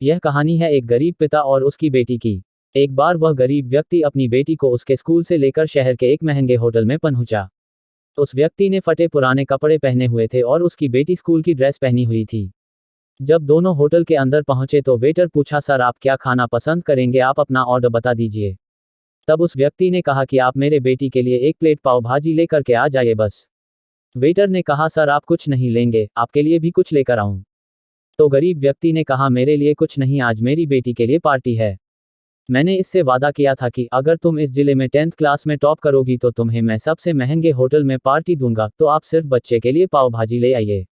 यह कहानी है एक गरीब पिता और उसकी बेटी की। एक बार वह गरीब व्यक्ति अपनी बेटी को उसके स्कूल से लेकर शहर के एक महंगे होटल में पहुंचा। उस व्यक्ति ने फटे पुराने कपड़े पहने हुए थे और उसकी बेटी स्कूल की ड्रेस पहनी हुई थी। जब दोनों होटल के अंदर पहुंचे तो वेटर पूछा, सर आप क्या खाना पसंद करेंगे, आप अपना ऑर्डर बता दीजिए। तब उस व्यक्ति ने कहा कि आप मेरे बेटी के लिए एक प्लेट पाव भाजी लेकर के आ जाइए बस। वेटर ने कहा, सर आप कुछ नहीं लेंगे, आपके लिए भी कुछ लेकर आऊं? तो गरीब व्यक्ति ने कहा, मेरे लिए कुछ नहीं, आज मेरी बेटी के लिए पार्टी है। मैंने इससे वादा किया था कि अगर तुम इस जिले में 10th क्लास में टॉप करोगी तो तुम्हें मैं सबसे महंगे होटल में पार्टी दूंगा, तो आप सिर्फ बच्चे के लिए पाव भाजी ले आइए।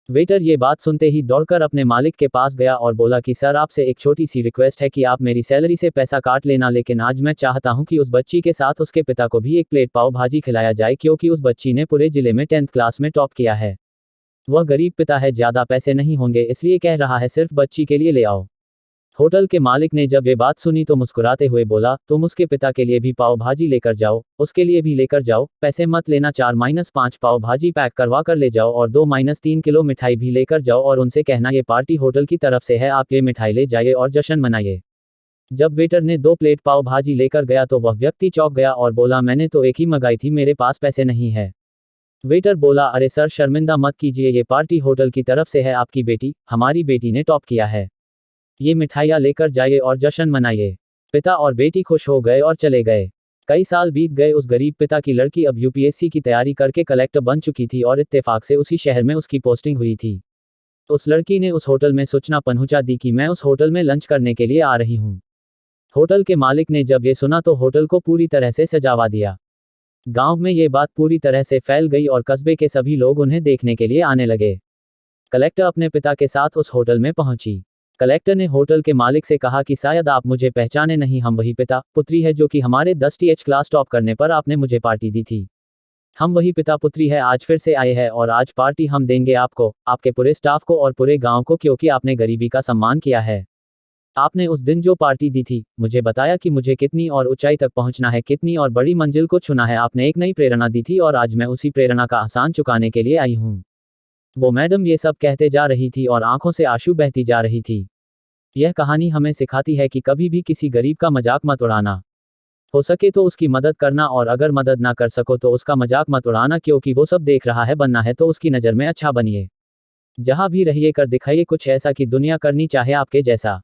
वेटर ये बात सुनते ही दौड़कर अपने मालिक के पास गया और बोला कि सर आपसे एक छोटी सी रिक्वेस्ट है कि आप मेरी सैलरी से पैसा काट लेना, लेकिन आज मैं चाहता हूं कि उस बच्ची के साथ उसके पिता को भी एक प्लेट पाव भाजी खिलाया जाए, क्योंकि उस बच्ची ने पूरे जिले में 10th क्लास में टॉप किया है। वह गरीब पिता है, ज्यादा पैसे नहीं होंगे, इसलिए कह रहा है सिर्फ बच्ची के लिए ले आओ। होटल के मालिक ने जब ये बात सुनी तो मुस्कुराते हुए बोला, तुम उसके पिता के लिए भी पाव भाजी लेकर जाओ, उसके लिए भी लेकर जाओ, पैसे मत लेना, 4-5 पाव भाजी पैक करवा कर ले जाओ और 2-3 किलो मिठाई भी लेकर जाओ और उनसे कहना ये पार्टी होटल की तरफ से है, आप ये मिठाई ले जाइए और जश्न मनाइए। जब वेटर ने 2 प्लेट पाव भाजी लेकर गया तो वह व्यक्ति चौंक गया और बोला, मैंने तो एक ही मंगाई थी, मेरे पास पैसे नहीं है। वेटर बोला, अरे सर शर्मिंदा मत कीजिए, ये पार्टी होटल की तरफ से है, आपकी बेटी, हमारी बेटी ने टॉप किया है, ये मिठाइयाँ लेकर जाइए और जश्न मनाइए। पिता और बेटी खुश हो गए और चले गए। कई साल बीत गए। उस गरीब पिता की लड़की अब यूपीएससी की तैयारी करके कलेक्टर बन चुकी थी और इत्तेफाक से उसी शहर में उसकी पोस्टिंग हुई थी। उस लड़की ने उस होटल में सूचना पहुंचा दी कि मैं उस होटल में लंच करने के लिए आ रही हूं। होटल के मालिक ने जब ये सुना तो होटल को पूरी तरह से सजावा दिया। गांव में ये बात पूरी तरह से फैल गई और कस्बे के सभी लोग उन्हें देखने के लिए आने लगे। कलेक्टर अपने पिता के साथ उस होटल में पहुंची। कलेक्टर ने होटल के मालिक से कहा कि शायद आप मुझे पहचाने नहीं, हम वही पिता पुत्री है जो कि हमारे 10th क्लास टॉप करने पर आपने मुझे पार्टी दी थी। हम वही पिता पुत्री है, आज फिर से आए हैं और आज पार्टी हम देंगे आपको, आपके पूरे स्टाफ को और पूरे गांव को, क्योंकि आपने गरीबी का सम्मान किया है। आपने उस दिन जो पार्टी दी थी, मुझे बताया कि मुझे कितनी और ऊंचाई तक पहुंचना है, कितनी और बड़ी मंजिल को छूना है। आपने एक नई प्रेरणा दी थी और आज मैं उसी प्रेरणा का एहसान चुकाने के लिए आई हूं। वो मैडम ये सब कहते जा रही थी और आंखों से आंसू बहती जा रही थी। यह कहानी हमें सिखाती है कि कभी भी किसी गरीब का मजाक मत उड़ाना। हो सके तो उसकी मदद करना और अगर मदद ना कर सको तो उसका मजाक मत उड़ाना, क्योंकि वो सब देख रहा है, बनना है तो उसकी नज़र में अच्छा बनिए। जहां भी रहिए कर दिखाइए कुछ ऐसा कि दुनिया करनी चाहे आपके जैसा।